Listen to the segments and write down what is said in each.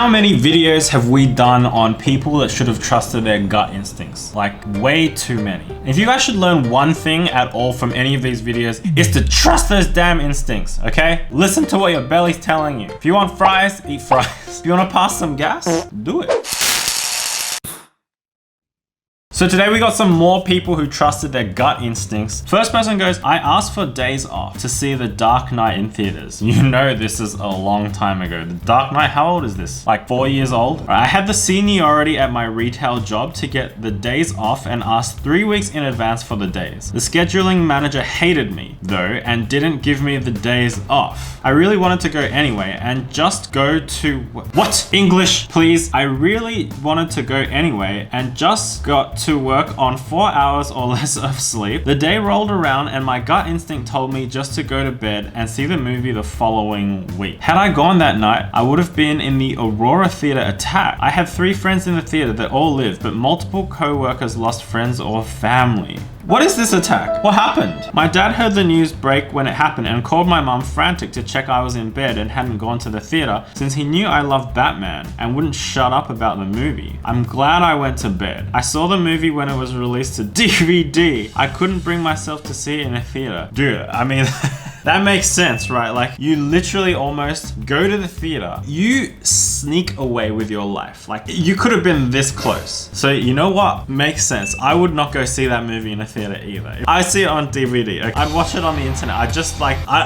How many videos have we done on people that should have trusted their gut instincts? Like way too many. If you guys should learn one thing at all from any of these videos, is to trust those damn instincts, okay? Listen to what your belly's telling you. If you want fries, eat fries. If you want to pass some gas, do it. So today we got some more people who trusted their gut instincts. First person goes, I asked for days off to see The Dark Knight in theaters. You know this is a long time ago. The Dark Knight, how old is this? Like 4 years old? I had the seniority at my retail job to get the days off and asked 3 weeks in advance for the days. The scheduling manager hated me though and didn't give me the days off. I really wanted to go anyway and just go to... What? English, please. I really wanted to go anyway and just got to work on 4 hours or less of sleep. The day rolled around and my gut instinct told me just to go to bed and see the movie the following week. Had I gone that night, I would have been in the Aurora Theater attack. I had 3 friends in the theater that all lived, but multiple co-workers lost friends or family. What is this attack? What happened? My dad heard the news break when it happened and called my mum frantic to check I was in bed and hadn't gone to the theater since he knew I loved Batman and wouldn't shut up about the movie. I'm glad I went to bed. I saw the movie when it was released to DVD. I couldn't bring myself to see it in a theater. Dude, I mean... That makes sense, right? Like, you literally almost go to the theater. You sneak away with your life. Like, you could have been this close. So, you know what? Makes sense. I would not go see that movie in a theater either. I see it on DVD. Okay? I'd watch it on the internet.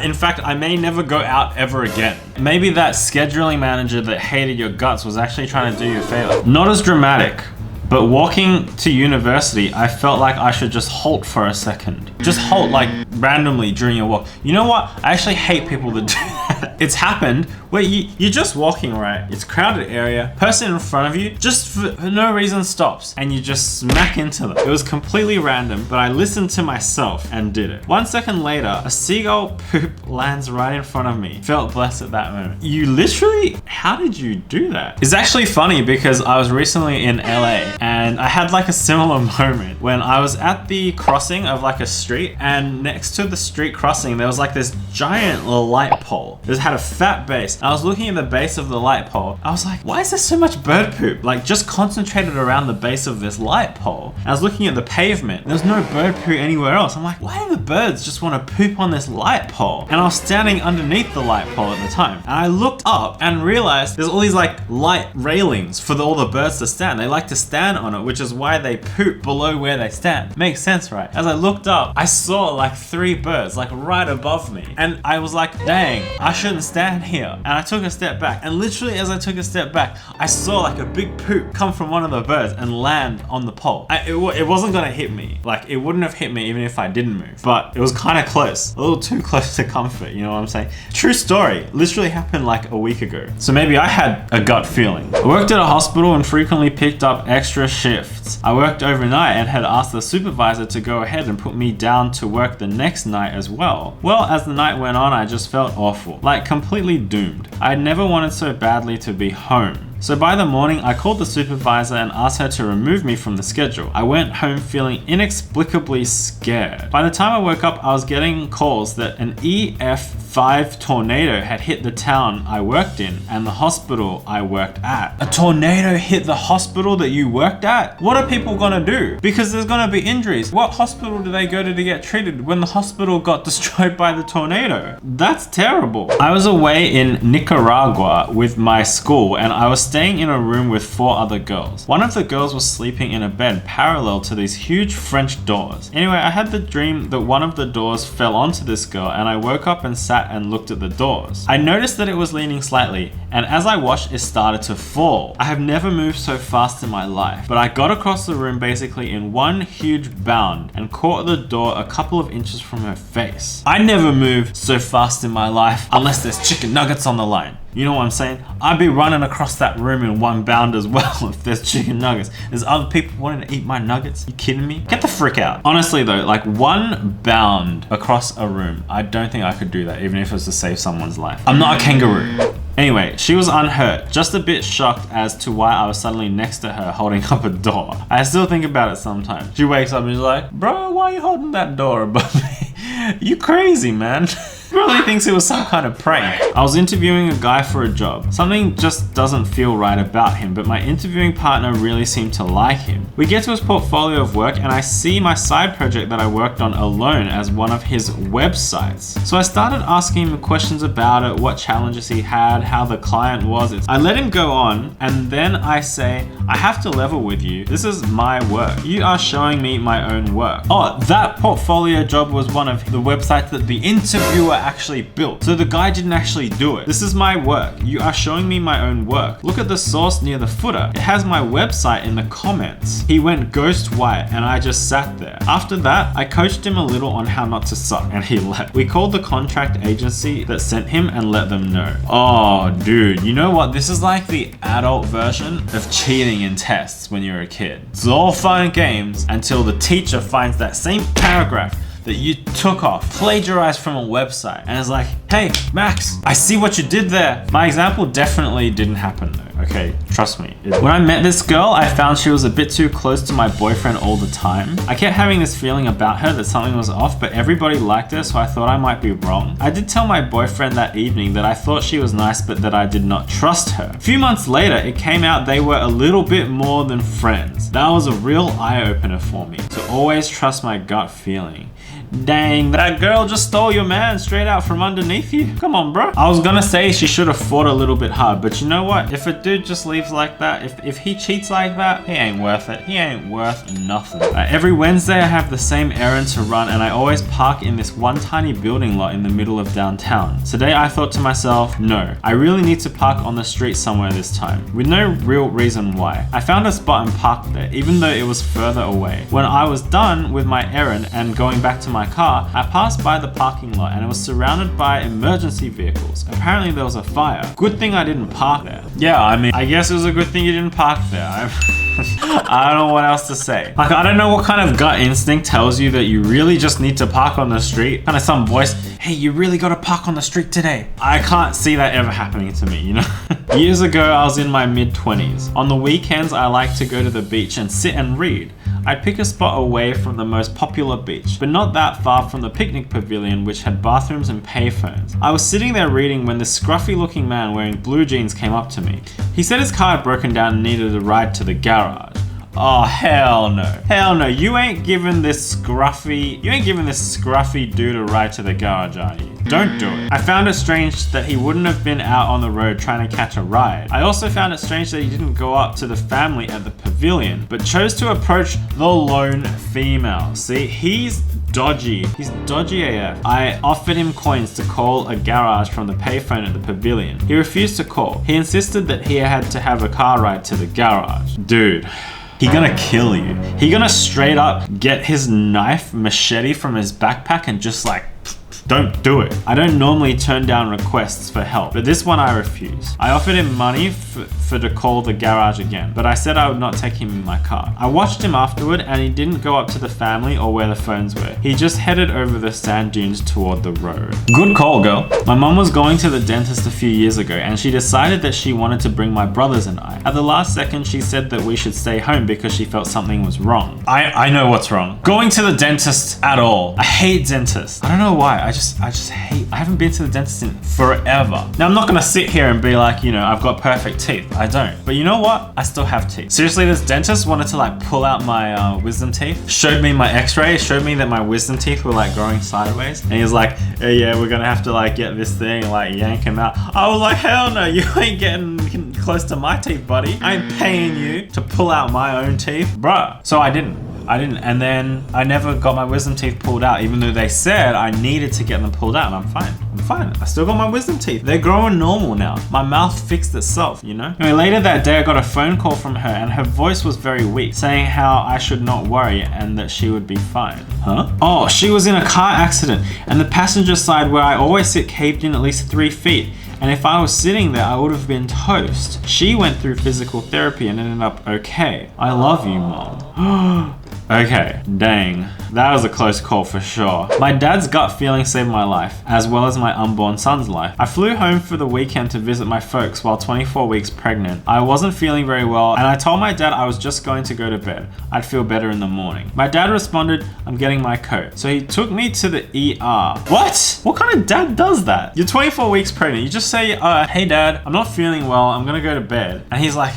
In fact, I may never go out ever again. Maybe that scheduling manager that hated your guts was actually trying to do you a favor. Not as dramatic. But walking to university, I felt like I should just halt for a second. Just halt, like, randomly during your walk. You know what? I actually hate people that do that. It's happened where you're just walking, right? It's a crowded area. Person in front of you, just for no reason, stops. And you just smack into them. It was completely random, but I listened to myself and did it. 1 second later, a seagull poop lands right in front of me. Felt blessed at that moment. You literally, how did you do that? It's actually funny because I was recently in LA. And I had like a similar moment when I was at the crossing of like a street, and next to the street crossing there was like this giant light pole. It had a fat base. I was looking at the base of the light pole. I was like, why is there so much bird poop? Like just concentrated around the base of this light pole. And I was looking at the pavement. There's no bird poo anywhere else. I'm like, why do the birds just want to poop on this light pole? And I was standing underneath the light pole at the time. And I looked up and realized there's all these like light railings for all the birds to stand. They like to stand on it, which is why they poop below where they stand. Makes sense, right? As I looked up, I saw like 3 birds like right above me. And I was like, dang, I shouldn't stand here. And I took a step back. And literally as I took a step back, I saw like a big poop come from one of the birds and land on the pole. It wasn't gonna hit me. Like it wouldn't have hit me even if I didn't move. But it was kind of close. A little too close to comfort, you know what I'm saying? True story. Literally happened like a week ago. So maybe I had a gut feeling. I worked at a hospital and frequently picked up extra shifts. I worked overnight and had asked the supervisor to go ahead and put me down to work the next night as well. Well, as the night went on, I just felt awful, like completely doomed. I had never wanted so badly to be home. So by the morning, I called the supervisor and asked her to remove me from the schedule. I went home feeling inexplicably scared. By the time I woke up, I was getting calls that an EF5 tornado had hit the town I worked in and the hospital I worked at. A tornado hit the hospital that you worked at? What are people gonna do? Because there's gonna be injuries. What hospital do they go to get treated when the hospital got destroyed by the tornado? That's terrible. I was away in Nicaragua with my school and I was staying in a room with 4 other girls. One of the girls was sleeping in a bed parallel to these huge French doors. Anyway, I had the dream that one of the doors fell onto this girl and I woke up and sat and looked at the doors. I noticed that it was leaning slightly and as I watched it started to fall. I have never moved so fast in my life, but I got across the room basically in one huge bound and caught the door a couple of inches from her face. I never moved so fast in my life unless there's chicken nuggets on the line. You know what I'm saying? I'd be running across that room in one bound as well if there's chicken nuggets. There's other people wanting to eat my nuggets. You kidding me? Get the frick out. Honestly though, like one bound across a room, I don't think I could do that even if it was to save someone's life. I'm not a kangaroo. Anyway, she was unhurt, just a bit shocked as to why I was suddenly next to her holding up a door. I still think about it sometimes. She wakes up and she's like, bro, why are you holding that door above me? You crazy, man. Really thinks it was some kind of prank. I was interviewing a guy for a job. Something just doesn't feel right about him, but my interviewing partner really seemed to like him. We get to his portfolio of work and I see my side project that I worked on alone as one of his websites. So I started asking him questions about it, what challenges he had, how the client was. I let him go on and then I say, I have to level with you. This is my work. You are showing me my own work. Oh, that portfolio job was one of the websites that the interviewer actually built. So the guy didn't actually do it. This is my work. You are showing me my own work. Look at the source near the footer. It has my website in the comments. He went ghost white and I just sat there. After that, I coached him a little on how not to suck and he left. We called the contract agency that sent him and let them know. Oh, dude, you know what? This is like the adult version of cheating in tests when you're a kid. It's all fun and games until the teacher finds that same paragraph that you took off, plagiarized from a website, and is like, hey, Max, I see what you did there. My example definitely didn't happen though, okay? Trust me. When I met this girl, I found she was a bit too close to my boyfriend all the time. I kept having this feeling about her that something was off, but everybody liked her, so I thought I might be wrong. I did tell my boyfriend that evening that I thought she was nice, but that I did not trust her. A few months later, it came out they were a little bit more than friends. That was a real eye-opener for me, to always trust my gut feeling. Dang, that girl just stole your man straight out from underneath you. Come on, bro. I was gonna say she should have fought a little bit hard, but you know what? If a dude just leaves like that, if he cheats like that, he ain't worth it. He ain't worth nothing. Every Wednesday I have the same errand to run and I always park in this one tiny building lot in the middle of downtown. Today I thought to myself, no, I really need to park on the street somewhere this time, with no real reason why. I found a spot and parked there, even though it was further away. When I was done with my errand and going back to my car, I passed by the parking lot and it was surrounded by emergency vehicles. Apparently there was a fire. Good thing I didn't park there. Yeah, I mean, I guess it was a good thing you didn't park there. I don't know what else to say. Like, I don't know what kind of gut instinct tells you that you really just need to park on the street. Kind of some voice, hey, you really gotta park on the street today. I can't see that ever happening to me, you know? Years ago, I was in my mid-20s. On the weekends, I like to go to the beach and sit and read. I'd pick a spot away from the most popular beach, but not that far from the picnic pavilion which had bathrooms and payphones. I was sitting there reading when this scruffy looking man wearing blue jeans came up to me. He said his car had broken down and needed a ride to the garage. Oh, hell no. Hell no, you ain't giving this scruffy dude a ride to the garage, are you? Don't do it. I found it strange that he wouldn't have been out on the road trying to catch a ride. I also found it strange that he didn't go up to the family at the pavilion, but chose to approach the lone female. See, he's dodgy. He's dodgy AF. I offered him coins to call a garage from the payphone at the pavilion. He refused to call. He insisted that he had to have a car ride to the garage. Dude. He gonna kill you. He gonna straight up get his knife machete from his backpack and just like, don't do it. I don't normally turn down requests for help, but this one I refused. I offered him money for to call the garage again, but I said I would not take him in my car. I watched him afterward and he didn't go up to the family or where the phones were. He just headed over the sand dunes toward the road. Good call, girl. My mom was going to the dentist a few years ago and she decided that she wanted to bring my brothers and I. At the last second, she said that we should stay home because she felt something was wrong. I know what's wrong. Going to the dentist at all. I hate dentists. I don't know why. I haven't been to the dentist in forever. Now, I'm not gonna sit here and be like, you know, I've got perfect teeth. I don't. But you know what? I still have teeth. Seriously, this dentist wanted to like pull out my wisdom teeth, showed me my x-ray, showed me that my wisdom teeth were like growing sideways. And he was like, hey, yeah, we're gonna have to like get this thing and like yank him out. I was like, hell no, you ain't getting close to my teeth, buddy. I ain't paying you to pull out my own teeth. Bruh. So I didn't. And then I never got my wisdom teeth pulled out, even though they said I needed to get them pulled out, and I'm fine. I still got my wisdom teeth. They're growing normal now. My mouth fixed itself, you know? Anyway, later that day I got a phone call from her and her voice was very weak, saying how I should not worry and that she would be fine. Huh? Oh, she was in a car accident and the passenger side where I always sit caved in at least 3 feet. And if I was sitting there, I would have been toast. She went through physical therapy and ended up okay. I love you, Mom. Okay, dang. That was a close call for sure. My dad's gut feeling saved my life, as well as my unborn son's life. I flew home for the weekend to visit my folks while 24 weeks pregnant. I wasn't feeling very well, and I told my dad I was just going to go to bed. I'd feel better in the morning. My dad responded, I'm getting my coat. So he took me to the ER. What? What kind of dad does that? You're 24 weeks pregnant. You just say, hey dad, I'm not feeling well. I'm gonna go to bed. And he's like,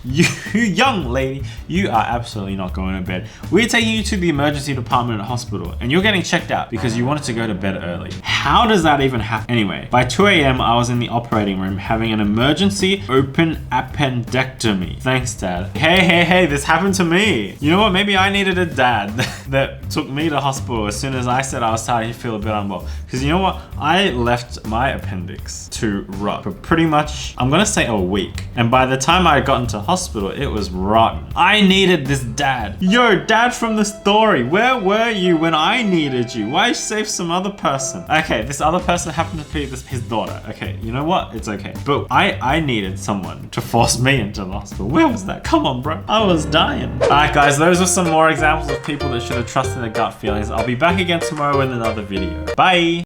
you young lady, you are absolutely not going to bed. We're taking you to the emergency department at the hospital and you're getting checked out because you wanted to go to bed early. How does that even happen? Anyway, by 2 a.m. I was in the operating room having an emergency open appendectomy. Thanks, Dad. Hey, this happened to me. You know what? Maybe I needed a dad that took me to hospital as soon as I said I was starting to feel a bit unwell. Because you know what? I left my appendix to rot for pretty much, I'm gonna say a week. And by the time I got into hospital, it was rotten. I needed this dad. Yo, dad from the story, where were you when I needed you? Why save some other person? Okay, this other person happened to be his daughter. Okay, you know what? It's okay. But I needed someone to force me into the hospital. Where was that? Come on, bro. I was dying. Alright, guys, those are some more examples of people that should have trusted their gut feelings. I'll be back again tomorrow in another video. Bye.